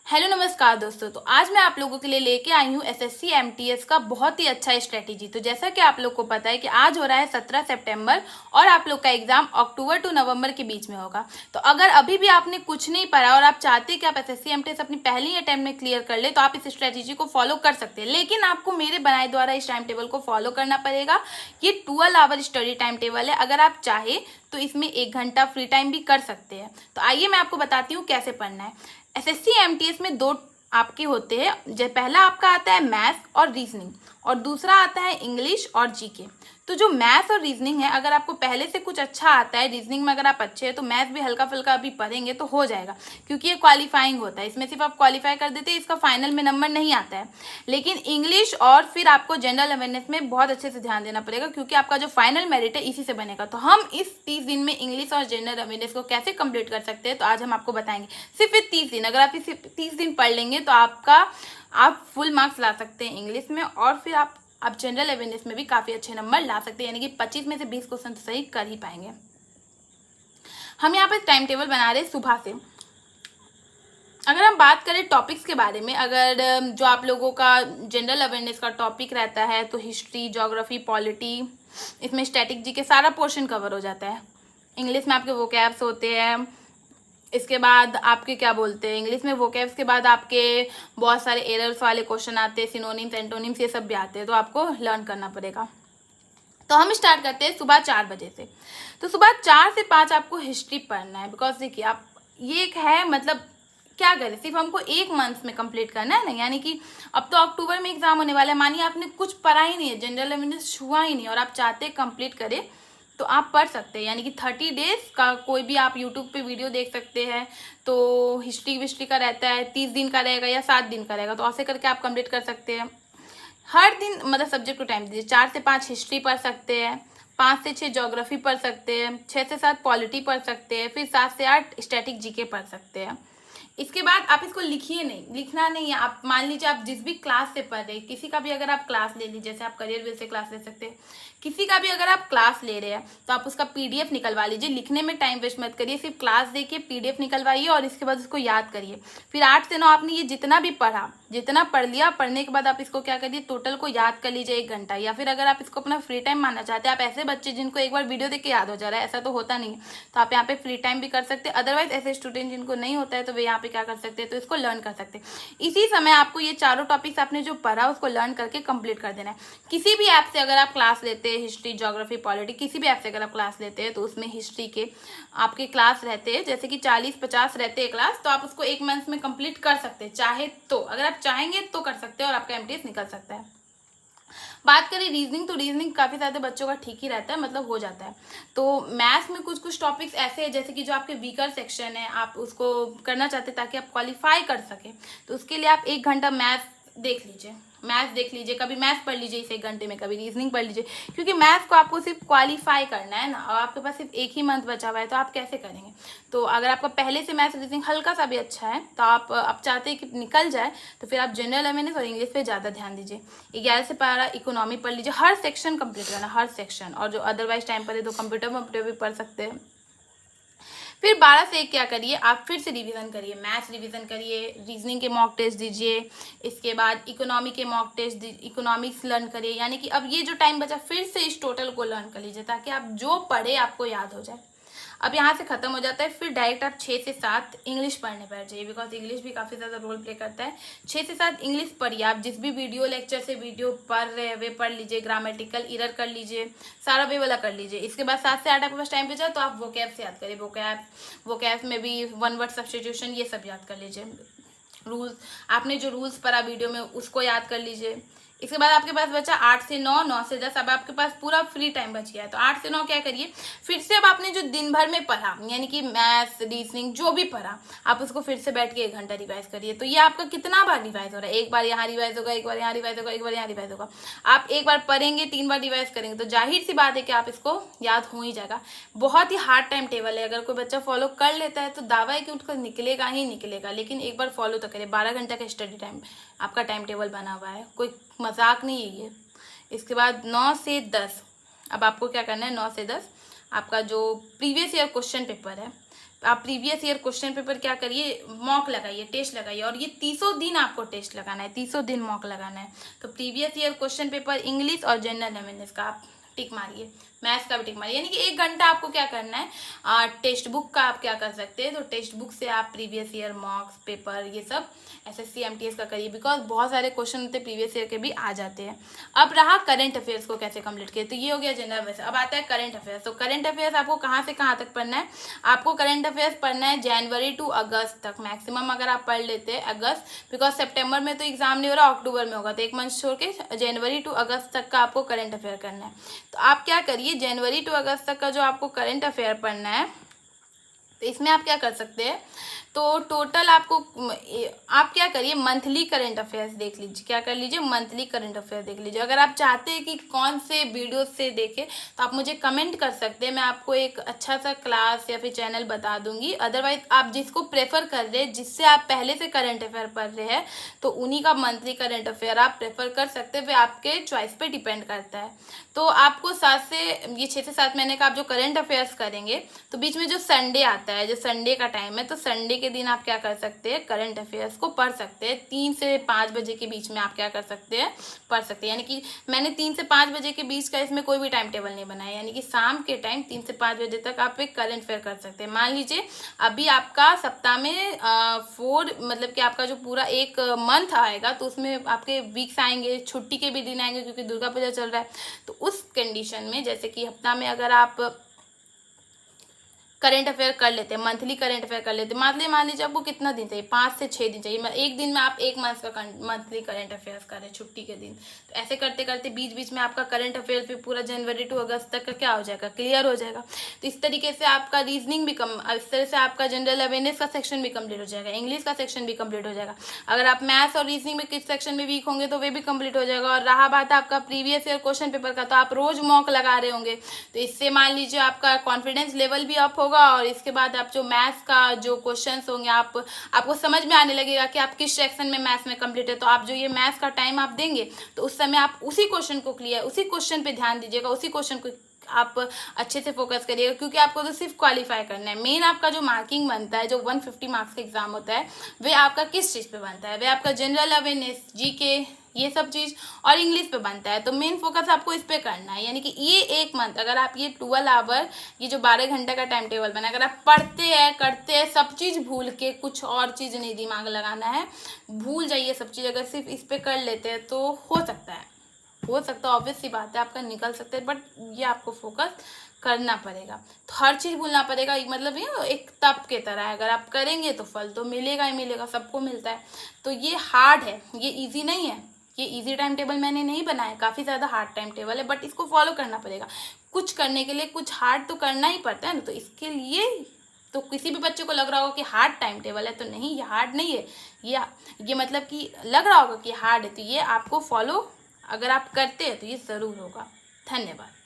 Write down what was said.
Hello नमस्कार दोस्तों। तो आज मैं आप लोगों के लिए लेके आई हूँ एसएससी एमटीएस का बहुत ही अच्छा स्ट्रेटेजी। तो जैसा कि आप लोग को पता है कि आज हो रहा है 17 सितंबर और आप लोग का एग्जाम अक्टूबर टू नवंबर के बीच में होगा। तो अगर अभी भी आपने कुछ नहीं पढ़ा और आप चाहते हैं कि आप एसएससी एमटीएस अपनी पहली अटेम्प्ट में क्लियर कर ले तो आप इस स्ट्रेटेजी को फॉलो कर सकते हैं, लेकिन आपको मेरे बनाए द्वारा इस टाइम टेबल को फॉलो करना पड़ेगा। ये 12 आवर स्टडी टाइम टेबल है। अगर आप चाहे तो इसमें 1 घंटा फ्री टाइम भी कर सकते हैं। तो आइए मैं आपको बताती हूँ कैसे पढ़ना है। एसएससी एमटीएस में दो आपके होते हैं। जो पहला आपका आता है मैथ्स और रीजनिंग और दूसरा आता है इंग्लिश और जीके। तो जो मैथ्स और रीजनिंग है, अगर आपको पहले से कुछ अच्छा आता है, रीजनिंग में अगर आप अच्छे हैं तो मैथ्स भी हल्का फुल्का अभी पढ़ेंगे तो हो जाएगा, क्योंकि ये क्वालिफाइंग होता है। इसमें सिर्फ आप क्वालिफाई कर देते हैं, इसका फाइनल में नंबर नहीं आता है। लेकिन इंग्लिश और फिर आपको जनरल अवेयरनेस में बहुत अच्छे से ध्यान देना पड़ेगा, क्योंकि आपका जो फाइनल मेरिट है इसी से बनेगा। तो हम इस 30 दिन में इंग्लिश और जनरल अवेयरनेस को कैसे कंप्लीट कर सकते हैं तो आज हम आपको बताएंगे। सिर्फ ये 30 दिन, अगर आप इस 30 दिन पढ़ लेंगे तो आप फुल मार्क्स ला सकते हैं इंग्लिश में, और फिर आप जनरल अवेयरनेस में भी काफ़ी अच्छे नंबर ला सकते हैं, यानी कि 25 में से 20 क्वेश्चन तो सही कर ही पाएंगे। हम यहाँ पर टाइम टेबल बना रहे हैं सुबह से। अगर हम बात करें टॉपिक्स के बारे में, अगर जो आप लोगों का जनरल अवेयरनेस का टॉपिक रहता है तो हिस्ट्री, ज्योग्राफी, पॉलिटी, इसमें स्टैटिक जी के सारा पोर्शन कवर हो जाता है। इंग्लिश में आपके वोकैब्स होते हैं, इसके बाद आपके क्या बोलते हैं, इंग्लिश में वोकैब्स के बाद आपके बहुत सारे एरर्स वाले क्वेश्चन आते हैं, सिनोनिम्स, एंटोनिम्स, ये सब भी आते हैं, तो आपको लर्न करना पड़ेगा। तो हम स्टार्ट करते हैं सुबह 4 बजे से। तो सुबह 4 से 5 आपको हिस्ट्री पढ़ना है, बिकॉज देखिए आप ये एक है, मतलब क्या करें, सिर्फ हमको 1 मंथ में कंप्लीट करना है ना, यानी कि अब तो अक्टूबर में एग्जाम होने वाला है। मानिए आपने कुछ पढ़ा ही नहीं है, जनरल अवेयरनेस छुआ ही नहीं और आप चाहते हैं कंप्लीट करें तो आप पढ़ सकते हैं। यानी कि 30 डेज का कोई भी आप यूट्यूब पे वीडियो देख सकते हैं। तो हिस्ट्री विस्ट्री का रहता है 30 दिन का रहेगा या 7 दिन का रहेगा, तो ऐसे करके आप कंप्लीट कर सकते हैं। हर दिन मतलब सब्जेक्ट को टाइम दीजिए। 4 से 5 हिस्ट्री पढ़ सकते हैं, 5 से 6 ज्योग्राफी पढ़ सकते हैं, 6 से 7 पॉलिटी पढ़ सकते हैं, फिर 7 से 8 स्टैटिक जीके पढ़ सकते हैं। इसके बाद आप इसको लिखिए नहीं, लिखना नहीं है। आप मान लीजिए आप जिस भी क्लास से पढ़ रहे हैं, किसी का भी अगर आप क्लास ले लीजिए, जैसे आप करियर बेस से क्लास ले सकते हैं, किसी का भी अगर आप क्लास ले रहे हैं तो आप उसका पीडीएफ निकलवा लीजिए। लिखने में टाइम वेस्ट मत करिए, सिर्फ क्लास देखिए, पीडीएफ निकलवाइए और इसके बाद उसको याद करिए। फिर 8 से 9 आपने ये जितना भी पढ़ा, जितना पढ़ लिया, पढ़ने के बाद आप इसको क्या करिए, टोटल को याद कर लीजिए 1 घंटा। या फिर अगर आप इसको अपना फ्री टाइम मानना चाहते हैं, आप ऐसे बच्चे जिनको एक बार वीडियो देख के याद हो जा रहा है, ऐसा तो होता नहीं है, तो आप यहाँ पे फ्री टाइम भी कर सकते हैं। अदरवाइज ऐसे स्टूडेंट जिनको नहीं होता है तो वे यहाँ पे क्या कर सकते हैं, तो इसको लर्न कर सकते हैं। इसी समय आपको ये चारों टॉपिक्स आपने जो पढ़ा उसको लर्न करके कंप्लीट कर देना है। किसी भी ऐप से अगर आप क्लास लेते हैं, हिस्ट्री, ज्योग्राफी, पॉलिटी, किसी भी ऐप से अगर आप क्लास लेते हैं तो उसमें हिस्ट्री के आपके क्लास रहते हैं, जैसे कि 40-50 रहते हैं क्लास, तो आप उसको 1 मंथ में कंप्लीट कर सकते हैं चाहे तो। अगर आप चाहेंगे तो कर सकते हैं और आपका एमटीएस निकल सकता है। बात करें रीजनिंग, तो रीजनिंग काफ़ी ज़्यादा बच्चों का ठीक ही रहता है, मतलब हो जाता है। तो मैथ्स में कुछ कुछ टॉपिक्स ऐसे हैं, जैसे कि जो आपके वीकर सेक्शन है आप उसको करना चाहते हैं ताकि आप क्वालिफाई कर सकें, तो उसके लिए आप 1 घंटा मैथ्स देख लीजिए, कभी मैथ्स पढ़ लीजिए इस 1 घंटे में, कभी रीजनिंग पढ़ लीजिए, क्योंकि मैथ्स को आपको सिर्फ क्वालिफाई करना है ना, और आपके पास सिर्फ 1 ही मंथ बचा हुआ है, तो आप कैसे करेंगे। तो अगर आपका पहले से मैथ्स रीजनिंग हल्का सा भी अच्छा है तो आप चाहते हैं कि निकल जाए, तो फिर आप जनरल अवेयरनेस और इंग्लिश पे ज़्यादा ध्यान दीजिए। 11 से 12 इकोनॉमी पढ़ लीजिए, हर सेक्शन कंप्लीट करना, हर सेक्शन। और जो अदरवाइज टाइम पर है तो कंप्यूटर भी पढ़ सकते हैं। फिर 12 से 1 क्या करिए, आप फिर से रिवीजन करिए, मैथ्स रिवीजन करिए, रीजनिंग के मॉक टेस्ट दीजिए, इसके बाद इकोनॉमी के मॉक टेस्ट, इकोनॉमिक्स लर्न करिए। यानी कि अब ये जो टाइम बचा फिर से इस टोटल को लर्न कर लीजिए, ताकि आप जो पढ़े आपको याद हो जाए। अब यहाँ से खत्म हो जाता है, फिर डायरेक्ट आप 6 से 7 इंग्लिश पढ़ने बैठ जाइए, बिकॉज इंग्लिश भी काफ़ी ज़्यादा रोल प्ले करता है। 6 से 7 इंग्लिश पढ़िए। आप जिस भी वीडियो लेक्चर से वीडियो पढ़ रहे हैं वे पढ़ लीजिए, ग्रामेटिकल एरर कर लीजिए, सारा वे वाला कर लीजिए। इसके बाद 7 से 8 आपके पास टाइम बचा तो आप वोकैब से याद करिए, वोकैब में भी 1 वर्ड सब्स्टिट्यूशन ये सब याद कर लीजिए। रूल्स, आपने जो रूल्स पढ़ा वीडियो में उसको याद कर लीजिए। इसके बाद आपके पास बचा 8 से 9, 9 से 10। अब आपके पास पूरा फ्री टाइम बच गया है, तो 8 से 9 क्या करिए, फिर से अब आपने जो दिन भर में पढ़ा, यानी कि मैथ्स, रीजनिंग जो भी पढ़ा, आप उसको फिर से बैठ के 1 घंटा रिवाइज करिए। तो ये आपका कितना बार रिवाइज हो रहा है, 1 बार यहाँ रिवाइज होगा, 1 बार यहाँ रिवाइज होगा, 1 बार यहाँ रिवाइज होगा। आप 1 बार पढ़ेंगे, 3 बार रिवाइज करेंगे, तो जाहिर सी बात है कि आप इसको याद हो ही जाएगा। बहुत ही हार्ड टाइम टेबल है, अगर कोई बच्चा फॉलो कर लेता है तो दावा है कि उसका निकलेगा ही निकलेगा, लेकिन एक बार फॉलो तो करिए। 12 घंटा का स्टडी टाइम आपका टाइम टेबल बना हुआ है, कोई मजाक नहीं है ये। इसके बाद 9 से 10 अब आपको क्या करना है, 9 से 10 आपका जो प्रीवियस ईयर क्वेश्चन पेपर है, आप प्रीवियस ईयर क्वेश्चन पेपर क्या करिए, मॉक लगाइए, टेस्ट लगाइए, और ये 30 दिन आपको टेस्ट लगाना है, 30 दिन मॉक लगाना है। तो previous year question paper English और जनरल अवेयरनेस का आप टिक मारिए, मैथ्स का भी टिक मारिए। यानी कि 1 घंटा आपको क्या करना है, टेक्स्ट बुक का आप क्या कर सकते हैं, तो टेक्स्ट बुक से आप प्रीवियस ईयर मॉक्स पेपर ये सब एसएससी एमटीएस का करिए, बिकॉज बहुत सारे क्वेश्चन होते हैं प्रीवियस ईयर के भी आ जाते हैं। अब रहा करंट अफेयर्स को कैसे कंप्लीट किए, तो ये हो गया जनरल अवेयर्स। अब आता है करंट अफेयर्स। तो करंट अफेयर्स आपको कहाँ से कहाँ तक पढ़ना है, आपको करंट अफेयर्स पढ़ना है जनवरी टू अगस्त तक मैक्सिमम। अगर आप पढ़ लेते हैं अगस्त, बिकॉज सितंबर में तो एग्जाम नहीं हो रहा, अक्टूबर में होगा, तो 1 मंथ छोड़ के जनवरी टू अगस्त तक का आपको करंट अफेयर करना है। तो आप क्या करिए, जनवरी टू अगस्त तक का जो आपको करंट अफेयर पढ़ना है, तो इसमें आप क्या कर सकते हैं, तो टोटल आपको आप क्या करिए, मंथली करंट अफेयर्स देख लीजिए, क्या कर लीजिए, मंथली करंट अफेयर देख लीजिए। अगर आप चाहते हैं कि कौन से वीडियो से देखें तो आप मुझे कमेंट कर सकते हैं, मैं आपको एक अच्छा सा क्लास या फिर चैनल बता दूंगी। अदरवाइज आप जिसको प्रेफर कर रहे हैं, जिससे आप पहले से करंट अफेयर पढ़ रहे हैं, तो उन्हीं का मंथली करंट अफेयर आप प्रेफर कर सकते हैं, वे आपके चॉइस पे डिपेंड करता है। तो आपको 6 से 7 महीने का आप जो करंट अफेयर्स करेंगे, तो बीच में जो संडे आता है, जो संडे का टाइम है, तो संडे के दिन आप क्या कर सकते हैं, करंट अफेयर्स को पढ़ सकते हैं। 3 से 5 बजे के बीच में आप क्या कर सकते हैं, पढ़ सकते हैं। यानी कि मैंने 3 से 5 बजे के बीच का इसमें कोई भी टाइम टेबल नहीं बनाया, यानी कि शाम के टाइम 3 से 5 बजे तक आप एक करंट अफेयर कर सकते हैं। मान लीजिए अभी आपका सप्ताह में 4 मतलब कि आपका जो पूरा एक मंथ आएगा, तो उसमें आपके वीक्स आएंगे, छुट्टी के भी दिन आएंगे, क्योंकि दुर्गा पूजा चल रहा है। तो उस कंडीशन में जैसे कि हफ्ता में अगर आप करंट अफेयर कर लेते हैं, मंथली करंट अफेयर कर लेते हैं, मान लीजिए आपको कितना दिन चाहिए, 5 से 6 दिन चाहिए, एक दिन में आप 1 मंथ का मंथली करंट अफेयर्स करें छुट्टी के दिन। तो ऐसे करते करते बीच बीच में आपका करंट अफेयर्स भी पूरा जनवरी टू अगस्त तक का क्या हो जाएगा, क्लियर हो जाएगा। तो इस तरीके से आपका रीजनिंग भी इस तरह से आपका जनरल अवेयरनेस का सेक्शन भी कंप्लीट हो जाएगा, इंग्लिश का सेक्शन भी कंप्लीट हो जाएगा। अगर आप मैथ्स और रीजनिंग में किस सेक्शन में वीक होंगे तो वे भी कंप्लीट हो जाएगा। और रहा बात आपका प्रीवियस ईयर क्वेश्चन पेपर का, तो आप रोज मॉक लगा रहे होंगे, तो इससे मान लीजिए आपका कॉन्फिडेंस लेवल भी अप होगा, और इसके बाद आप जो मैथ्स का जो क्वेश्चंस होंगे आपको समझ में आने लगेगा कि आप किस सेक्शन में मैथ्स में कंप्लीट है। तो आप जो ये मैथ्स का टाइम आप देंगे, तो उस समय आप उसी क्वेश्चन को क्लियर, उसी क्वेश्चन पे ध्यान दीजिएगा, उसी क्वेश्चन को आप अच्छे से फोकस करिएगा, क्योंकि आपको तो सिर्फ क्वालिफाई करना है। मेन आपका जो मार्किंग बनता है, जो 150 मार्क्स का एग्जाम होता है, वे आपका किस चीज़ पे बनता है, वे आपका जनरल अवेयरनेस, जीके, ये सब चीज़ और इंग्लिश पे बनता है। तो मेन फोकस आपको इस पे करना है। यानी कि ये 1 मंथ अगर आप ये 12 आवर, ये जो 12 घंटे का टाइम टेबल बना, अगर आप पढ़ते हैं, करते हैं, सब चीज़ भूल के, कुछ और चीज़ नहीं दिमाग लगाना है, भूल जाइए सब चीज़, अगर सिर्फ इस पे कर लेते हैं तो हो सकता है, ऑब्वियस सी बात है, आपका निकल सकते हैं, बट ये आपको फोकस करना पड़ेगा। तो हर चीज़ भूलना पड़ेगा, मतलब ये एक तप के तरह है, अगर आप करेंगे तो फल तो मिलेगा ही मिलेगा, सबको मिलता है। तो ये हार्ड है, ये इजी नहीं है, ये इजी टाइम टेबल मैंने नहीं बनाया, काफ़ी ज़्यादा हार्ड टाइम टेबल है, बट इसको फॉलो करना पड़ेगा। कुछ करने के लिए कुछ हार्ड तो करना ही पड़ता है ना, तो इसके लिए तो किसी भी बच्चे को लग रहा होगा कि हार्ड टाइम टेबल है, तो नहीं, ये हार्ड नहीं है, ये मतलब कि लग रहा होगा कि हार्ड है, तो ये आपको फॉलो अगर आप करते हैं तो ये ज़रूर होगा। धन्यवाद।